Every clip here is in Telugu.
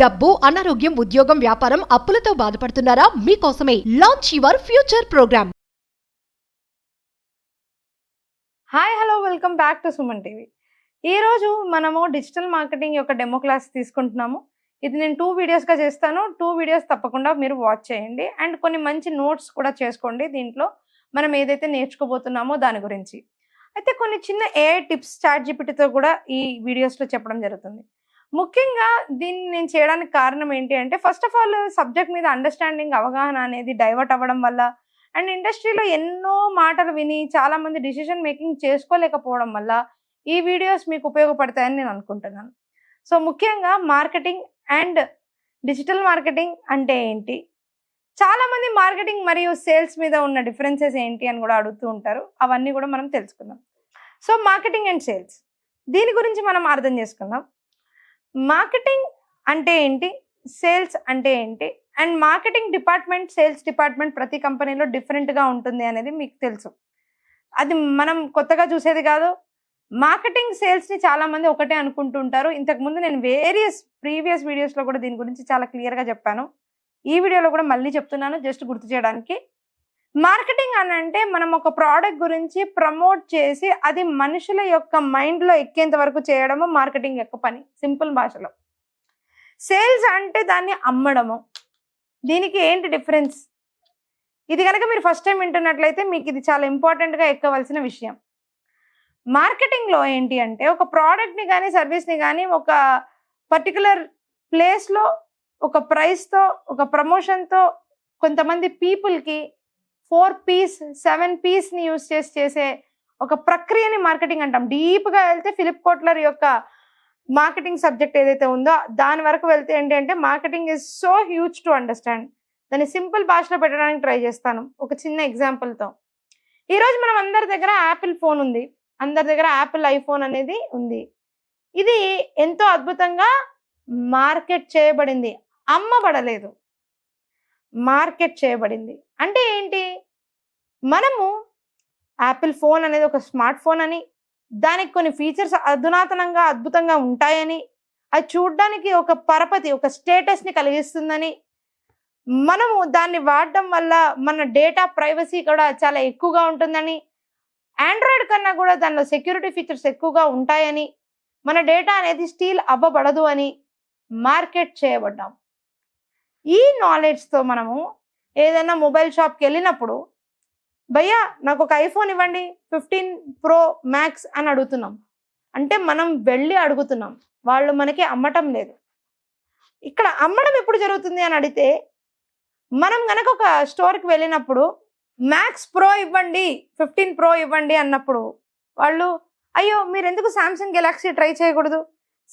డబ్బు, అనారోగ్యం, ఉద్యోగం, వ్యాపారం, అప్పులతో బాధపడుతున్నారా? మీకోసమే launch your future program. Hi hello welcome back to Suman TV. ఈరోజు మనము డిజిటల్ మార్కెటింగ్ యొక్క డెమో క్లాస్ తీసుకుంటున్నాము. ఇది నేను 2 వీడియోస్గా చేస్తాను. 2 వీడియోస్ తప్పకుండా మీరు వాచ్ చేయండి అండ్ కొన్ని మంచి నోట్స్ కూడా చేసుకోండి. దీంట్లో మనం ఏదైతే నేర్చుకోబోతున్నామో దాని గురించి అయితే కొన్ని చిన్న ఏఐ టిప్స్ ChatGPTతో కూడా ఈ వీడియోస్లో చెప్పడం జరుగుతుంది. ముఖ్యంగా దీన్ని నేను చేయడానికి కారణం ఏంటి అంటే, ఫస్ట్ ఆఫ్ ఆల్ సబ్జెక్ట్ మీద అండర్స్టాండింగ్ అవగాహన అనేది డైవర్ట్ అవ్వడం వల్ల అండ్ ఇండస్ట్రీలో ఎన్నో మాటలు విని చాలామంది డిసిషన్ మేకింగ్ చేసుకోలేకపోవడం వల్ల ఈ వీడియోస్ మీకు ఉపయోగపడతాయని నేను అనుకుంటున్నాను. సో ముఖ్యంగా మార్కెటింగ్ అండ్ డిజిటల్ మార్కెటింగ్ అంటే ఏంటి, చాలామంది మార్కెటింగ్ మరియు సేల్స్ మీద ఉన్న డిఫరెన్సెస్ ఏంటి అని కూడా అడుగుతూ ఉంటారు. అవన్నీ కూడా మనం తెలుసుకుందాం. సో మార్కెటింగ్ అండ్ సేల్స్ దీని గురించి మనం అర్థం చేసుకుందాం. మార్కెటింగ్ అంటే ఏంటి, సేల్స్ అంటే ఏంటి and marketing department, sales department ప్రతి కంపెనీలో డిఫరెంట్గా ఉంటుంది అనేది మీకు తెలుసు. అది మనం కొత్తగా చూసేది కాదు. మార్కెటింగ్ సేల్స్ని చాలామంది ఒకటే అనుకుంటూ ఉంటారు. ఇంతకుముందు నేను ప్రీవియస్ వీడియోస్లో కూడా దీని గురించి చాలా క్లియర్గా చెప్పాను. ఈ వీడియోలో కూడా మళ్ళీ చెప్తున్నాను జస్ట్ గుర్తు చేయడానికి. మార్కెటింగ్ అని అంటే మనం ఒక ప్రోడక్ట్ గురించి ప్రమోట్ చేసి అది మనుషుల యొక్క మైండ్లో ఎక్కేంత వరకు చేయడము మార్కెటింగ్ యొక్క పని, సింపుల్ భాషలో. సేల్స్ అంటే దాన్ని అమ్మడము. దీనికి ఏంటి డిఫరెన్స్, ఇది కనుక మీరు ఫస్ట్ టైం వింటున్నట్లయితే మీకు ఇది చాలా ఇంపార్టెంట్గా ఎక్కవలసిన విషయం. మార్కెటింగ్లో ఏంటి అంటే ఒక ప్రోడక్ట్ని కానీ సర్వీస్ని కానీ ఒక పర్టికులర్ ప్లేస్లో ఒక ప్రైస్తో ఒక ప్రమోషన్తో కొంతమంది పీపుల్కి 4 P's 7 P'sని యూజ్ చేసే ఒక ప్రక్రియని మార్కెటింగ్ అంటాం. డీప్గా వెళ్తే ఫిలిప్ కోట్లర్ యొక్క మార్కెటింగ్ సబ్జెక్ట్ ఏదైతే ఉందో దాని వరకు వెళ్తే ఏంటంటే marketing is so huge to understand. దాన్ని సింపుల్ భాషలో పెట్టడానికి ట్రై చేస్తాను ఒక చిన్న ఎగ్జాంపుల్తో. ఈరోజు మనం అందరి దగ్గర యాపిల్ ఫోన్ ఉంది, అందరి దగ్గర యాపిల్ ఐఫోన్ అనేది ఉంది. ఇది ఎంతో అద్భుతంగా మార్కెట్ చేయబడింది, అమ్మబడలేదు, మార్కెట్ చేయబడింది. అంటే ఏంటి, మనము యాపిల్ ఫోన్ అనేది ఒక స్మార్ట్ ఫోన్ అని, దానికి కొన్ని ఫీచర్స్ అధునాతనంగా అద్భుతంగా ఉంటాయని, అది చూడడానికి ఒక పరపతి ఒక స్టేటస్ని కలిగిస్తుందని, మనము దాన్ని వాడడం వల్ల మన డేటా ప్రైవసీ కూడా చాలా ఎక్కువగా ఉంటుందని, ఆండ్రాయిడ్ కన్నా కూడా దానిలో సెక్యూరిటీ ఫీచర్స్ ఎక్కువగా ఉంటాయని, మన డేటా అనేది స్టీల్ అవ్వబడదు అని మార్కెట్ చేయబడ్డాం. ఈ నాలెడ్జ్తో మనము ఏదైనా మొబైల్ షాప్కి వెళ్ళినప్పుడు భయ్యా నాకు ఒక ఐఫోన్ ఇవ్వండి 15 Pro Max అని అడుగుతున్నాం. అంటే మనం వెళ్ళి అడుగుతున్నాం, వాళ్ళు మనకి అమ్మటం లేదు. ఇక్కడ అమ్మడం ఎప్పుడు జరుగుతుంది అని అడిగితే, మనం కనుక ఒక స్టోర్కి వెళ్ళినప్పుడు మ్యాక్స్ ప్రో ఇవ్వండి 15 Pro ఇవ్వండి అన్నప్పుడు వాళ్ళు అయ్యో మీరు ఎందుకు సామ్సంగ్ గెలాక్సీ ట్రై చేయకూడదు,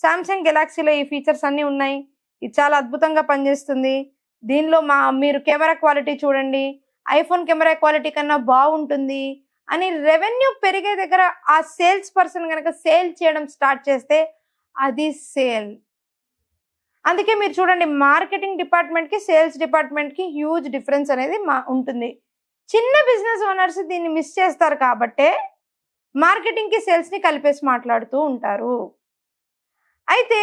సామ్సంగ్ గెలాక్సీలో ఈ ఫీచర్స్ అన్నీ ఉన్నాయి, ఇది చాలా అద్భుతంగా పనిచేస్తుంది, దీనిలో మీరు కెమెరా క్వాలిటీ చూడండి, ఐఫోన్ కెమెరా క్వాలిటీ కన్నా బాగుంటుంది అని రెవెన్యూ పెరిగే దగ్గర ఆ సేల్స్ పర్సన్ కనుక సేల్ చేయడం స్టార్ట్ చేస్తే అది సేల్. అందుకే మీరు చూడండి మార్కెటింగ్ డిపార్ట్మెంట్కి సేల్స్ డిపార్ట్మెంట్కి హ్యూజ్ డిఫరెన్స్ అనేది ఉంటుంది. చిన్న బిజినెస్ ఓనర్స్ దీన్ని మిస్ చేస్తారు కాబట్టే మార్కెటింగ్కి సేల్స్ని కలిపేసి మాట్లాడుతూ ఉంటారు. అయితే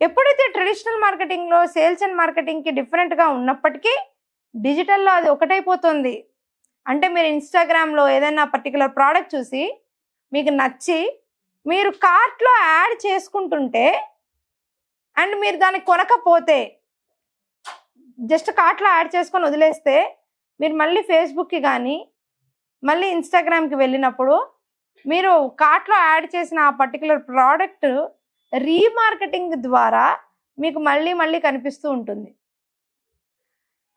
ఎప్పుడైతే ట్రెడిషనల్ మార్కెటింగ్లో సేల్స్ అండ్ మార్కెటింగ్కి డిఫరెంట్గా ఉన్నప్పటికీ డిజిటల్లో అది ఒకటైపోతుంది. అంటే మీరు ఇన్స్టాగ్రామ్లో ఏదైనా పర్టికులర్ ప్రోడక్ట్ చూసి మీకు నచ్చి మీరు కార్ట్లో యాడ్ చేసుకుంటుంటే అండ్ మీరు దాన్ని కొనకపోతే జస్ట్ కార్ట్లో యాడ్ చేసుకొని వదిలేస్తే మీరు మళ్ళీ ఫేస్బుక్కి కానీ మళ్ళీ ఇన్స్టాగ్రామ్కి వెళ్ళినప్పుడు మీరు కార్ట్లో యాడ్ చేసిన ఆ పర్టికులర్ ప్రోడక్ట్ రీమార్కెటింగ్ ద్వారా మీకు మళ్ళీ కనిపిస్తూ ఉంటుంది.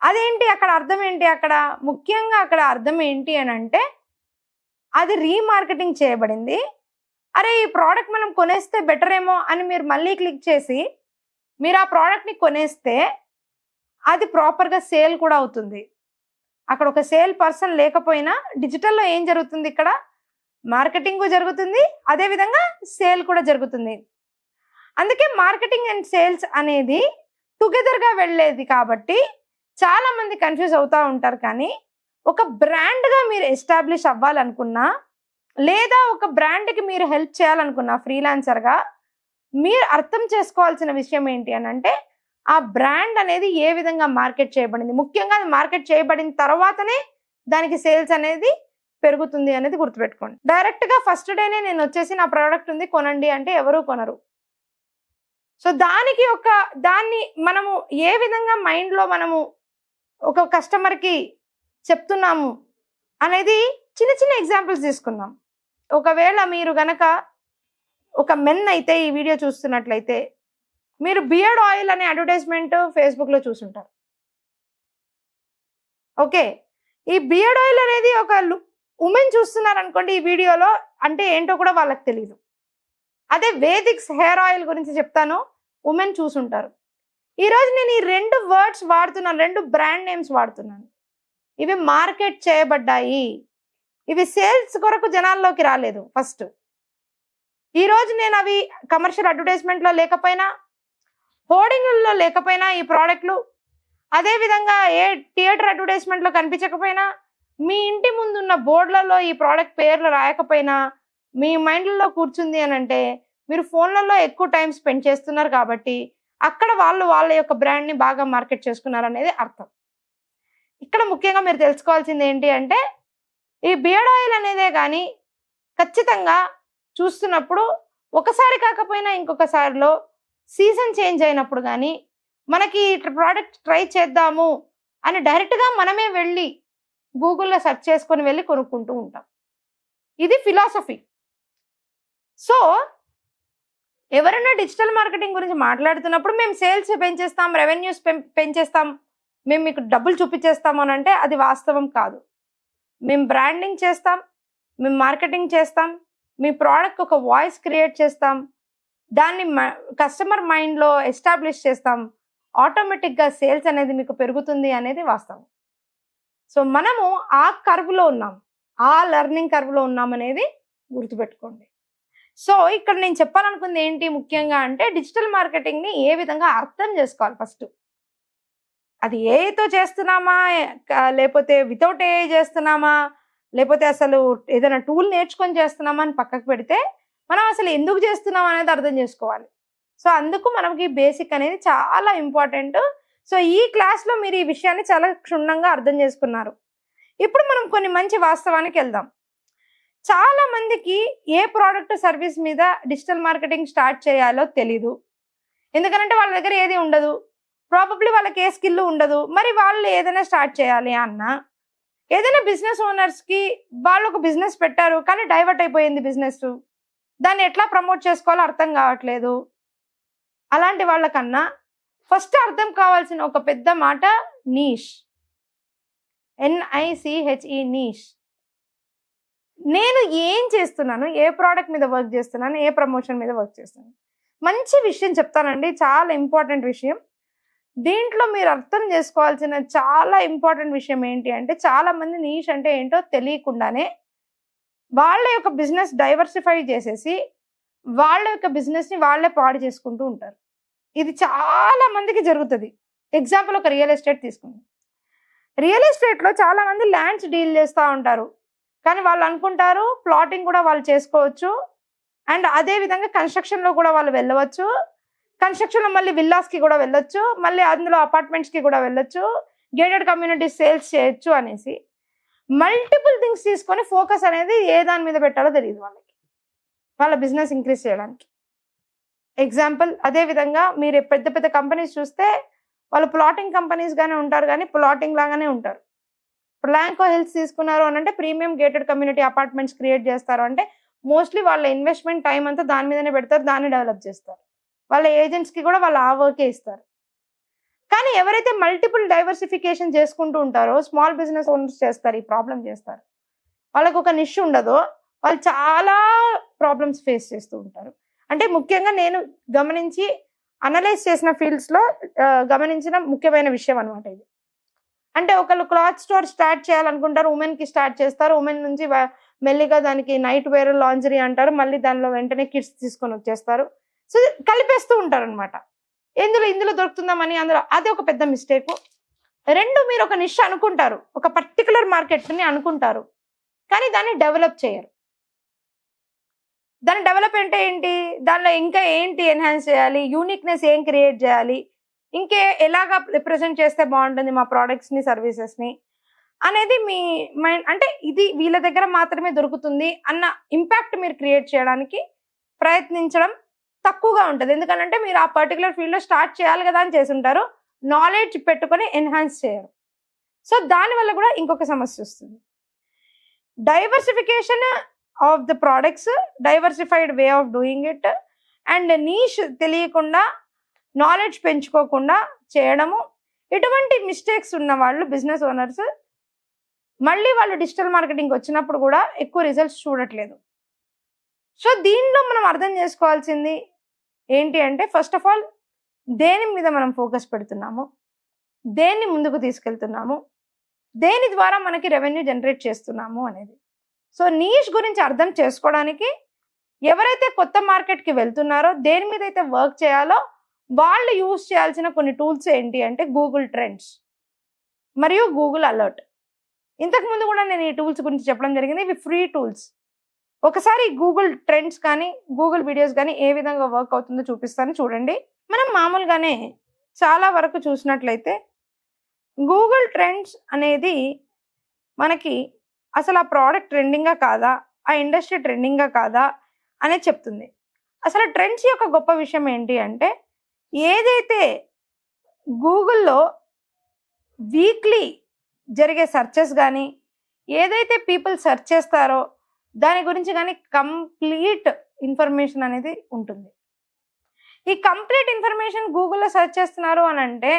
అదేంటి అక్కడ అర్థం ఏంటి, అక్కడ ముఖ్యంగా అక్కడ అర్థం ఏంటి అని అంటే అది రీమార్కెటింగ్ చేయబడింది. అరే ఈ ప్రోడక్ట్ మనం కొనేస్తే బెటర్ ఏమో అని మీరు మళ్ళీ క్లిక్ చేసి మీరు ఆ ప్రోడక్ట్ని కొనేస్తే అది ప్రాపర్గా సేల్ కూడా అవుతుంది. అక్కడ ఒక సేల్ పర్సన్ లేకపోయినా డిజిటల్లో ఏం జరుగుతుంది, ఇక్కడ మార్కెటింగ్ జరుగుతుంది, అదేవిధంగా సేల్ కూడా జరుగుతుంది. అందుకే మార్కెటింగ్ అండ్ సేల్స్ అనేది టుగెదర్గా వెళ్ళేది కాబట్టి చాలామంది కన్ఫ్యూజ్ అవుతూ ఉంటారు. కానీ ఒక బ్రాండ్గా మీరు ఎస్టాబ్లిష్ అవ్వాలనుకున్నా లేదా ఒక బ్రాండ్కి మీరు హెల్ప్ చేయాలనుకున్నా ఫ్రీలాన్సర్గా మీరు అర్థం చేసుకోవాల్సిన విషయం ఏంటి అని అంటే ఆ బ్రాండ్ అనేది ఏ విధంగా మార్కెట్ చేయబడింది, ముఖ్యంగా అది మార్కెట్ చేయబడిన తర్వాతనే దానికి సేల్స్ అనేది పెరుగుతుంది అనేది గుర్తుపెట్టుకోండి. డైరెక్ట్ గా ఫస్ట్ డేనే నేను వచ్చేసి నా ప్రోడక్ట్ ఉంది కొనండి అంటే ఎవరు కొనరు. సో దాన్ని మనము ఏ విధంగా మైండ్ లో మనము ఒక కస్టమర్ కి చెప్తున్నాము అనేది చిన్న చిన్న ఎగ్జాంపుల్స్ తీసుకుందాం. ఒకవేళ మీరు గనక ఒక మెన్ అయితే ఈ వీడియో చూస్తున్నట్లయితే మీరు బియర్డ్ ఆయిల్ అనే అడ్వర్టైజ్మెంట్ ఫేస్బుక్ లో చూసుంటారు. ఓకే, ఈ బియర్డ్ ఆయిల్ అనేది ఒక ఉమెన్ చూస్తున్నారు అనుకోండి ఈ వీడియోలో, అంటే ఏంటో కూడా వాళ్ళకి తెలియదు. అదే వేదిక్స్ హెయిర్ ఆయిల్ గురించి చెప్తాను, ఉమెన్ చూసుంటారు. ఈరోజు నేను ఈ 2 వర్డ్స్ వాడుతున్నాను, 2 బ్రాండ్ నేమ్స్ వాడుతున్నాను. ఇవి మార్కెట్ చేయబడ్డాయి, ఇవి సేల్స్ కొరకు జనాల్లోకి రాలేదు. ఫస్ట్ ఈరోజు నేను అవి కమర్షియల్ అడ్వర్టైజ్మెంట్లో లేకపోయినా, హోర్డింగ్లలో లేకపోయినా ఈ ప్రోడక్ట్లు, అదేవిధంగా ఏ థియేటర్ అడ్వర్టైజ్మెంట్లో కనిపించకపోయినా, మీ ఇంటి ముందున్న బోర్డులలో ఈ ప్రోడక్ట్ పేర్లు రాయకపోయినా, మీ మైండ్లలో కూర్చుంది అని అంటే మీరు ఫోన్లలో ఎక్కువ టైం స్పెండ్ చేస్తున్నారు కాబట్టి అక్కడ వాళ్ళ యొక్క బ్రాండ్ని బాగా మార్కెట్ చేసుకున్నారు అనేది అర్థం. ఇక్కడ ముఖ్యంగా మీరు తెలుసుకోవాల్సింది ఏంటి అంటే, ఈ బియర్డ్ ఆయిల్ అనేదే కానీ ఖచ్చితంగా చూస్తున్నప్పుడు ఒకసారి కాకపోయినా ఇంకొకసారిలో సీజన్ చేంజ్ అయినప్పుడు కానీ మనకి ప్రోడక్ట్ ట్రై చేద్దాము అని డైరెక్ట్గా మనమే వెళ్ళి గూగుల్లో సెర్చ్ చేసుకొని వెళ్ళి కొనుక్కుంటూ ఉంటాం. ఇది ఫిలాసఫీ. సో ఎవరైనా డిజిటల్ మార్కెటింగ్ గురించి మాట్లాడుతున్నప్పుడు మేము సేల్స్ పెంచేస్తాం, రెవెన్యూస్ పెంచేస్తాం, మేము మీకు డబ్బులు చూపించేస్తాము అని అంటే అది వాస్తవం కాదు. మేము బ్రాండింగ్ చేస్తాం, మేము మార్కెటింగ్ చేస్తాం, మీ ప్రోడక్ట్ ఒక వాయిస్ క్రియేట్ చేస్తాం, దాన్ని కస్టమర్ మైండ్లో ఎస్టాబ్లిష్ చేస్తాం, ఆటోమేటిక్గా సేల్స్ అనేది మీకు పెరుగుతుంది అనేది వాస్తవం. సో మనము ఆ కర్వ్లో ఉన్నాం, ఆ లెర్నింగ్ కర్వ్లో ఉన్నాం అనేది గుర్తుపెట్టుకోండి. సో ఇక్కడ నేను చెప్పాలనుకుంది ఏంటి ముఖ్యంగా అంటే, డిజిటల్ మార్కెటింగ్ని ఏ విధంగా అర్థం చేసుకోవాలి. ఫస్ట్ అది ఏఐతో చేస్తున్నామా, లేకపోతే వితౌట్ ఏఐ చేస్తున్నామా, లేకపోతే అసలు ఏదైనా టూల్ నేర్చుకొని చేస్తున్నామా అని పక్కకు పెడితే మనం అసలు ఎందుకు చేస్తున్నాం అనేది అర్థం చేసుకోవాలి. సో అందుకు మనకి బేసిక్ అనేది చాలా ఇంపార్టెంట్. సో ఈ క్లాస్లో మీరు ఈ విషయాన్ని చాలా క్షుణ్ణంగా అర్థం చేసుకున్నారు. ఇప్పుడు మనం కొన్ని మంచి వాస్తవానికి వెళ్దాం. చాలా మందికి ఏ ప్రోడక్ట్ సర్వీస్ మీద డిజిటల్ మార్కెటింగ్ స్టార్ట్ చేయాలో తెలీదు. ఎందుకంటే వాళ్ళ దగ్గర ఏది ఉండదు, ప్రాబబ్లీ వాళ్ళకి ఏ స్కిల్ ఉండదు. మరి వాళ్ళు ఏదైనా స్టార్ట్ చేయాలి అన్నా, ఏదైనా బిజినెస్ ఓనర్స్కి వాళ్ళు ఒక బిజినెస్ పెట్టారు కానీ డైవర్ట్ అయిపోయింది బిజినెస్, దాన్ని ఎట్లా ప్రమోట్ చేసుకోవాలో అర్థం కావట్లేదు. అలాంటి వాళ్ళకన్నా ఫస్ట్ అర్థం కావాల్సిన ఒక పెద్ద మాట నీష్, NICHE నీష్. నేను ఏం చేస్తున్నాను, ఏ ప్రోడక్ట్ మీద వర్క్ చేస్తున్నాను, ఏ ప్రమోషన్ మీద వర్క్ చేస్తున్నాను. మంచి విషయం చెప్తానండి, చాలా ఇంపార్టెంట్ విషయం. దీంట్లో మీరు అర్థం చేసుకోవాల్సిన చాలా ఇంపార్టెంట్ విషయం ఏంటి అంటే, చాలా మంది నీష్ అంటే ఏంటో తెలియకుండానే వాళ్ళ యొక్క బిజినెస్ డైవర్సిఫై చేసేసి వాళ్ళ యొక్క బిజినెస్ని వాళ్ళే పాడు చేసుకుంటూ ఉంటారు. ఇది చాలా మందికి జరుగుతుంది. ఎగ్జాంపుల్ ఒక రియల్ ఎస్టేట్ తీసుకుందాం. రియల్ ఎస్టేట్లో చాలా మంది ల్యాండ్స్ డీల్ చేస్తూ ఉంటారు, కానీ వాళ్ళు అనుకుంటారు ప్లాటింగ్ కూడా వాళ్ళు చేసుకోవచ్చు, అండ్ అదే విధంగా కన్స్ట్రక్షన్లో కూడా వాళ్ళు వెళ్ళవచ్చు, కన్స్ట్రక్షన్లో మళ్ళీ విల్లాస్కి కూడా వెళ్ళొచ్చు, మళ్ళీ అందులో అపార్ట్మెంట్స్కి కూడా వెళ్ళొచ్చు, గేటెడ్ కమ్యూనిటీ సేల్స్ చేయొచ్చు అనేసి మల్టిపుల్ థింగ్స్ తీసుకొని ఫోకస్ అనేది ఏ దాని మీద పెట్టాలో తెలియదు వాళ్ళకి, వాళ్ళ బిజినెస్ ఇంక్రీజ్ చేయడానికి. ఎగ్జాంపుల్ అదేవిధంగా మీరు పెద్ద పెద్ద కంపెనీస్ చూస్తే వాళ్ళు ప్లాటింగ్ కంపెనీస్గానే ఉంటారు, కానీ ప్లాటింగ్ లాగానే ఉంటారు. ఇప్పుడు ల్యాంకో హిల్స్ తీసుకున్నారు అని అంటే premium gated community apartments create చేస్తారు అంటే మోస్ట్లీ వాళ్ళ ఇన్వెస్ట్మెంట్ టైం అంతా దాని మీదనే పెడతారు, దాన్ని డెవలప్ చేస్తారు. వాళ్ళ ఏజెంట్స్కి కూడా వాళ్ళు ఆ వర్కే ఇస్తారు. కానీ ఎవరైతే మల్టిపుల్ డైవర్సిఫికేషన్ చేసుకుంటూ ఉంటారో స్మాల్ బిజినెస్ ఓనర్స్ చేస్తారు, ఈ ప్రాబ్లం చేస్తారు. వాళ్ళకు ఒక నిష్ ఉండదో వాళ్ళు చాలా ప్రాబ్లమ్స్ ఫేస్ చేస్తూ ఉంటారు. అంటే ముఖ్యంగా నేను గమనించి అనలైజ్ చేసిన ఫీల్డ్స్లో గమనించిన ముఖ్యమైన విషయం అనమాట ఇది. అంటే ఒకళ్ళు క్లాత్ స్టోర్ స్టార్ట్ చేయాలనుకుంటారు, ఉమెన్కి స్టార్ట్ చేస్తారు, ఉమెన్ నుంచి మెల్లిగా దానికి నైట్ వేర్ లాంజరీ అంటారు, మళ్ళీ దానిలో వెంటనే కిడ్స్ తీసుకొని వచ్చేస్తారు. సో కలిపేస్తూ ఉంటారు అనమాట, ఇందులో దొరుకుతుందామని. అందులో అది ఒక పెద్ద మిస్టేక్. రెండు, మీరు ఒక నిష్ అనుకుంటారు, ఒక పర్టికులర్ మార్కెట్ని అనుకుంటారు, కానీ దాన్ని డెవలప్ చేయరు. దాని డెవలప్ అంటే ఏంటి, దానిలో ఇంకా ఏంటి ఎన్హాన్స్ చేయాలి, యూనిక్నెస్ ఏం క్రియేట్ చేయాలి, ఎలాగా రిప్రజెంట్ చేస్తే బాగుంటుంది మా ప్రోడక్ట్స్ని సర్వీసెస్ని అనేది మీ మైండ్, అంటే ఇది వీళ్ళ దగ్గర మాత్రమే దొరుకుతుంది అన్న ఇంపాక్ట్ మీరు క్రియేట్ చేయడానికి ప్రయత్నించడం తక్కువగా ఉంటుంది. ఎందుకంటే మీరు ఆ పర్టికులర్ ఫీల్డ్లో స్టార్ట్ చేయాలి కదా అని చేసుంటారు, నాలెడ్జ్ పెట్టుకొని ఎన్హాన్స్ చేయరు. సో దానివల్ల కూడా ఇంకొక సమస్య వస్తుంది. Diversification of the products, diversified way of doing it and niche తెలియకుండా నాలెడ్జ్ పెంచుకోకుండా చేయడము, ఇటువంటి మిస్టేక్స్ ఉన్న వాళ్ళు బిజినెస్ ఓనర్స్ మళ్ళీ వాళ్ళు డిజిటల్ మార్కెటింగ్ వచ్చినప్పుడు కూడా ఎక్కువ రిజల్ట్స్ చూడట్లేదు. సో దీనిలో మనం అర్థం చేసుకోవాల్సింది ఏంటి అంటే, ఫస్ట్ ఆఫ్ ఆల్ దేని మీద మనం ఫోకస్ పెడుతున్నాము, దేన్ని ముందుకు తీసుకెళ్తున్నాము, దేని ద్వారా మనకి రెవెన్యూ జనరేట్ చేస్తున్నాము అనేది. సో నీష్ గురించి అర్థం చేసుకోవడానికి ఎవరైతే కొత్త మార్కెట్కి వెళ్తున్నారో, దేని మీద అయితే వర్క్ చేయాలో వాళ్ళు యూజ్ చేయాల్సిన కొన్ని టూల్స్ ఏంటి అంటే గూగుల్ ట్రెండ్స్ మరియు గూగుల్ అలర్ట్. ఇంతకుముందు కూడా నేను ఈ టూల్స్ గురించి చెప్పడం జరిగింది. ఇవి ఫ్రీ టూల్స్. ఒకసారి గూగుల్ ట్రెండ్స్ కానీ గూగుల్ వీడియోస్ కానీ ఏ విధంగా వర్క్ అవుతుందో చూపిస్తాను, చూడండి. మనం మామూలుగానే చాలా వరకు చూసినట్లయితే గూగుల్ ట్రెండ్స్ అనేది మనకి అసలు ఆ ప్రోడక్ట్ ట్రెండింగా కాదా, ఆ ఇండస్ట్రీ ట్రెండింగా కాదా అనేది చెప్తుంది. అసలు ట్రెండ్స్ యొక్క గొప్ప విషయం ఏంటి అంటే, ఏదైతే గూగుల్లో వీక్లీ జరిగే సెర్చెస్ కానీ ఏదైతే పీపుల్ సెర్చ్ చేస్తారో దాని గురించి కానీ కంప్లీట్ ఇన్ఫర్మేషన్ అనేది ఉంటుంది. ఈ కంప్లీట్ ఇన్ఫర్మేషన్ గూగుల్లో సెర్చ్ చేస్తున్నారు అని అంటే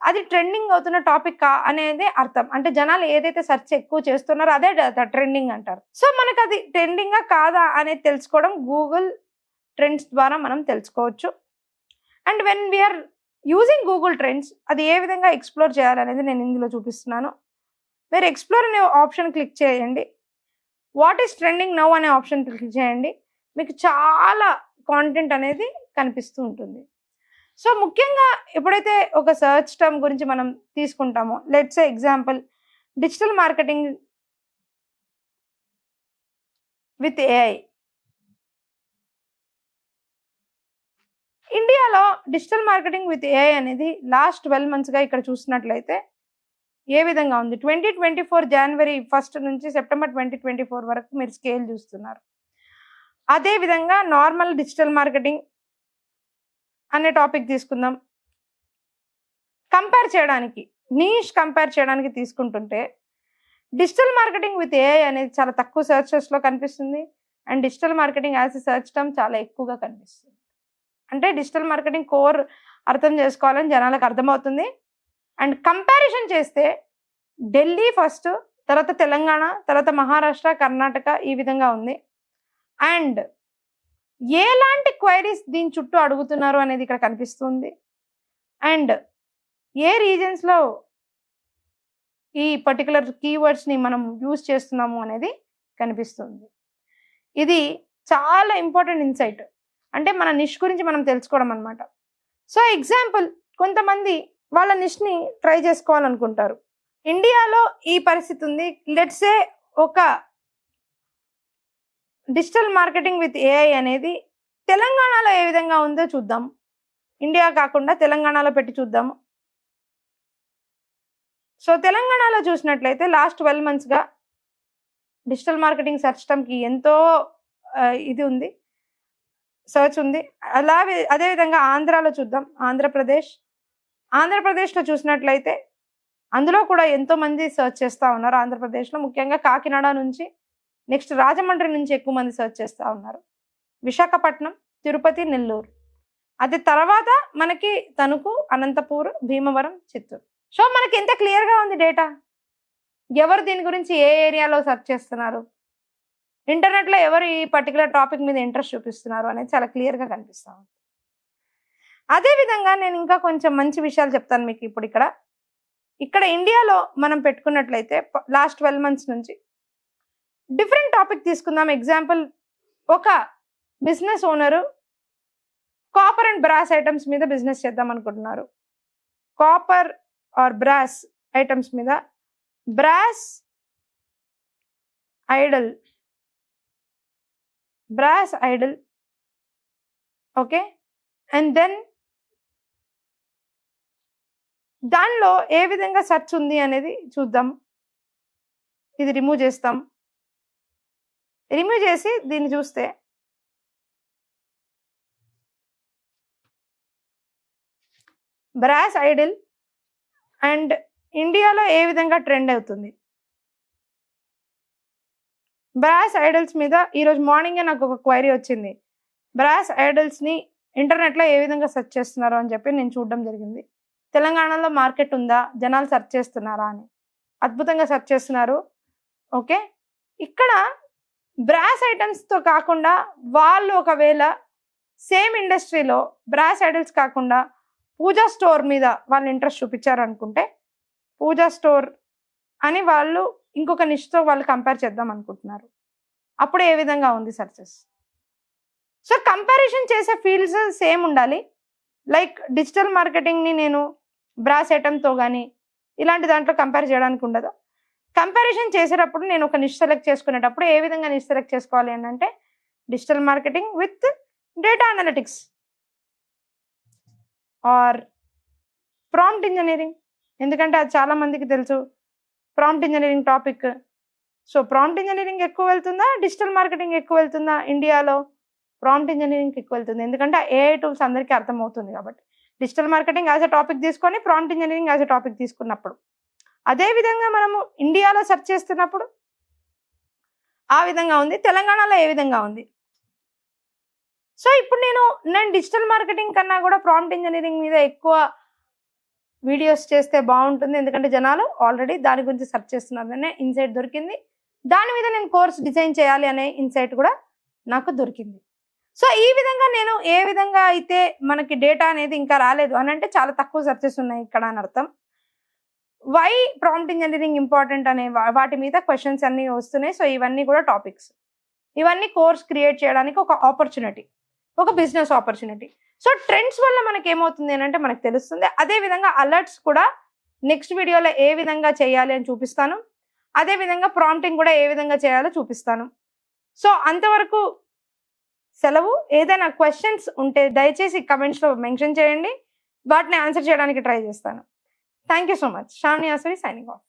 అది ట్రెండింగ్ అవుతున్న టాపిక్ అనేది అర్థం. అంటే జనాలు ఏదైతే సెర్చ్ ఎక్కువ చేస్తున్నారో అదే ట్రెండింగ్ అంటారు. సో మనకు అది ట్రెండింగా కాదా అనేది తెలుసుకోవడం గూగుల్ ట్రెండ్స్ ద్వారా మనం తెలుసుకోవచ్చు. And when we are using Google trends అది ఏ విధంగా ఎక్స్ప్లోర్ చేయాలనేది నేను ఇందులో చూపిస్తున్నాను. మీరు ఎక్స్ప్లోర్ అనే ఆప్షన్ క్లిక్ చేయండి. వాట్ ఈస్ ట్రెండింగ్ నౌ అనే ఆప్షన్ క్లిక్ చేయండి. మీకు చాలా కాంటెంట్ అనేది కనిపిస్తూ ఉంటుంది. సో ముఖ్యంగా ఎప్పుడైతే ఒక సర్చ్ టర్మ్ గురించి మనం తీసుకుంటామో, let's say example digital marketing with AI. ఇండియాలో డిజిటల్ మార్కెటింగ్ విత్ ఏఐ అనేది లాస్ట్ 12 monthsగా ఇక్కడ చూసినట్లయితే ఏ విధంగా ఉంది. 2024 జనవరి 1 నుంచి సెప్టెంబర్ 2024 వరకు మీరు స్కేల్ చూస్తున్నారు. అదేవిధంగా నార్మల్ డిజిటల్ మార్కెటింగ్ అనే టాపిక్ తీసుకుందాం. కంపేర్ చేయడానికి, నీష్ కంపేర్ చేయడానికి తీసుకుంటుంటే డిజిటల్ మార్కెటింగ్ విత్ ఏఐ అనేది చాలా తక్కువ సెర్చెస్లో కనిపిస్తుంది. And digital marketing as a search term చాలా ఎక్కువగా కనిపిస్తుంది. అంటే డిజిటల్ మార్కెటింగ్ కోర్ అర్థం చేసుకోవాలని జనాలకు అర్థమవుతుంది. అండ్ కంపారిజన్ చేస్తే ఢిల్లీ ఫస్ట్, తర్వాత తెలంగాణ, తర్వాత మహారాష్ట్ర, కర్ణాటక ఈ విధంగా ఉంది. అండ్ ఎలాంటి క్వైరీస్ దీని చుట్టూ అడుగుతున్నారు అనేది ఇక్కడ కనిపిస్తుంది. అండ్ ఏ రీజన్స్లో ఈ పర్టికులర్ కీవర్డ్స్ని మనం యూజ్ చేస్తున్నాము అనేది కనిపిస్తుంది. ఇది చాలా ఇంపార్టెంట్ ఇన్సైట్. అంటే మన నిష్ గురించి మనం తెలుసుకోవడం అనమాట. సో ఎగ్జాంపుల్, కొంతమంది వాళ్ళ నిష్ని ట్రై చేసుకోవాలనుకుంటారు. ఇండియాలో ఈ పరిస్థితి ఉంది. లెట్స్ సే ఒక డిజిటల్ మార్కెటింగ్ విత్ ఏఐ అనేది తెలంగాణలో ఏ విధంగా ఉందో చూద్దాం. ఇండియా కాకుండా తెలంగాణలో పెట్టి చూద్దాము. సో తెలంగాణలో చూసినట్లయితే లాస్ట్ 12 monthsగా డిజిటల్ మార్కెటింగ్ సెర్చ్ టర్మ్కి ఎంతో ఇది ఉంది, సర్చ్ ఉంది. అదేవిధంగా ఆంధ్రాలో చూద్దాం. ఆంధ్రప్రదేశ్లో చూసినట్లయితే అందులో కూడా ఎంతో మంది సర్చ్ చేస్తూ ఉన్నారు. ఆంధ్రప్రదేశ్లో ముఖ్యంగా కాకినాడ నుంచి, నెక్స్ట్ రాజమండ్రి నుంచి ఎక్కువ మంది సర్చ్ చేస్తూ ఉన్నారు. విశాఖపట్నం, తిరుపతి, నెల్లూరు, అది తర్వాత మనకి తణుకు, అనంతపూర్, భీమవరం, చిత్తూరు. సో మనకి ఎంత క్లియర్గా ఉంది డేటా, ఎవరు దీని గురించి ఏ ఏరియాలో సర్చ్ చేస్తున్నారు, ఇంటర్నెట్లో ఎవరు ఈ పర్టికులర్ టాపిక్ మీద ఇంట్రెస్ట్ చూపిస్తున్నారు అనేది చాలా క్లియర్గా కనిపిస్తూ ఉంది. అదేవిధంగా నేను ఇంకా కొంచెం మంచి విషయాలు చెప్తాను మీకు. ఇప్పుడు ఇక్కడ ఇండియాలో మనం పెట్టుకున్నట్లయితే లాస్ట్ 12 months నుంచి డిఫరెంట్ టాపిక్ తీసుకుందాం. ఎగ్జాంపుల్, ఒక business owner copper and brass items మీద బిజినెస్ చేద్దాం అనుకుంటున్నారు. కాపర్ ఆర్ బ్రాస్ ఐటమ్స్ మీద, brass idol, okay. And then దానిలో ఏ విధంగా సెర్చ్ ఉంది అనేది చూద్దాం. ఇది రిమూవ్ చేస్తాం. రిమూవ్ చేసి దీన్ని చూస్తే బ్రాస్ ఐడిల్ అండ్ ఇండియాలో ఏ విధంగా ట్రెండ్ అవుతుంది. బ్రాస్ ఐడల్స్ మీద ఈరోజు మార్నింగే నాకు ఒక క్వైరీ వచ్చింది. బ్రాస్ ఐడల్స్ని ఇంటర్నెట్లో ఏ విధంగా సెర్చ్ చేస్తున్నారు అని చెప్పి నేను చూడడం జరిగింది. తెలంగాణలో మార్కెట్ ఉందా, జనాలు సెర్చ్ చేస్తున్నారా అని. అద్భుతంగా సెర్చ్ చేస్తున్నారు. ఓకే, ఇక్కడ బ్రాస్ ఐటమ్స్తో కాకుండా వాళ్ళు ఒకవేళ సేమ్ ఇండస్ట్రీలో బ్రాస్ ఐడల్స్ కాకుండా పూజా స్టోర్ మీద వాళ్ళు ఇంట్రెస్ట్ చూపించారు అనుకుంటే, పూజా స్టోర్ అని వాళ్ళు ఇంకొక నిష్తో వాళ్ళు కంపేర్ చేద్దాం అనుకుంటున్నారు. అప్పుడు ఏ విధంగా ఉంది సర్చెస్. సో కంపారిజన్ చేసే ఫీల్డ్స్ సేమ్ ఉండాలి. లైక్ డిజిటల్ మార్కెటింగ్ని నేను బ్రాస్ ఐటమ్తో కానీ ఇలాంటి దాంట్లో కంపేర్ చేయడానికి ఉండదు. కంపారిజన్ చేసేటప్పుడు నేను ఒక నిష్ సెలెక్ట్ చేసుకునేటప్పుడు ఏ విధంగా నిష్ సెలెక్ట్ చేసుకోవాలి అని అంటే, digital marketing with data analytics or prompt engineering. ఎందుకంటే అది చాలా మందికి తెలుసు prompt engineering topic. So prompt engineering ఎక్కువ వెళ్తుందా, డిజిటల్ మార్కెటింగ్ ఎక్కువ వెళ్తుందా? ఇండియాలో ప్రాంప్ట్ ఇంజనీరింగ్కి ఎక్కువ వెళ్తుంది. ఎందుకంటే ఏఐ టూల్స్ అందరికీ అర్థమవుతుంది కాబట్టి. Digital marketing as a topic తీసుకొని prompt engineering as a topic తీసుకున్నప్పుడు, అదేవిధంగా మనము ఇండియాలో సెర్చ్ చేస్తున్నప్పుడు ఆ విధంగా ఉంది, తెలంగాణలో ఏ విధంగా ఉంది. సో ఇప్పుడు నేను డిజిటల్ మార్కెటింగ్ కన్నా కూడా ప్రాంప్ట్ ఇంజనీరింగ్ మీద ఎక్కువ వీడియోస్ చేస్తే బాగుంటుంది. ఎందుకంటే జనాలు ఆల్రెడీ దాని గురించి సెర్చ్ చేస్తున్నారనే ఇన్సైట్ దొరికింది. దాని మీద నేను కోర్స్ డిజైన్ చేయాలి అనే ఇన్సైట్ కూడా నాకు దొరికింది. సో ఈ విధంగా నేను ఏ విధంగా అయితే మనకి డేటా అనేది ఇంకా రాలేదు అని అంటే చాలా తక్కువ సెర్చెస్ ఉన్నాయి ఇక్కడ అని అర్థం. వై ప్రాంప్ట్ ఇంజనీరింగ్ ఇంపార్టెంట్ అనే వాటి మీద క్వశ్చన్స్ అన్నీ వస్తున్నాయి. సో ఇవన్నీ కూడా టాపిక్స్, ఇవన్నీ కోర్స్ క్రియేట్ చేయడానికి ఒక ఆపర్చునిటీ, ఒక బిజినెస్ ఆపర్చునిటీ. సో ట్రెండ్స్ వల్ల మనకి ఏమవుతుంది అని అంటే మనకు తెలుస్తుంది. అదేవిధంగా అలర్ట్స్ కూడా నెక్స్ట్ వీడియోలో ఏ విధంగా చేయాలి అని చూపిస్తాను. అదేవిధంగా ప్రాంప్టింగ్ కూడా ఏ విధంగా చేయాలో చూపిస్తాను. సో అంతవరకు సెలవు. ఏదైనా క్వశ్చన్స్ ఉంటే దయచేసి కమెంట్స్లో మెన్షన్ చేయండి, వాటిని ఆన్సర్ చేయడానికి ట్రై చేస్తాను. Thank you so much. Shravani Asuri signing of.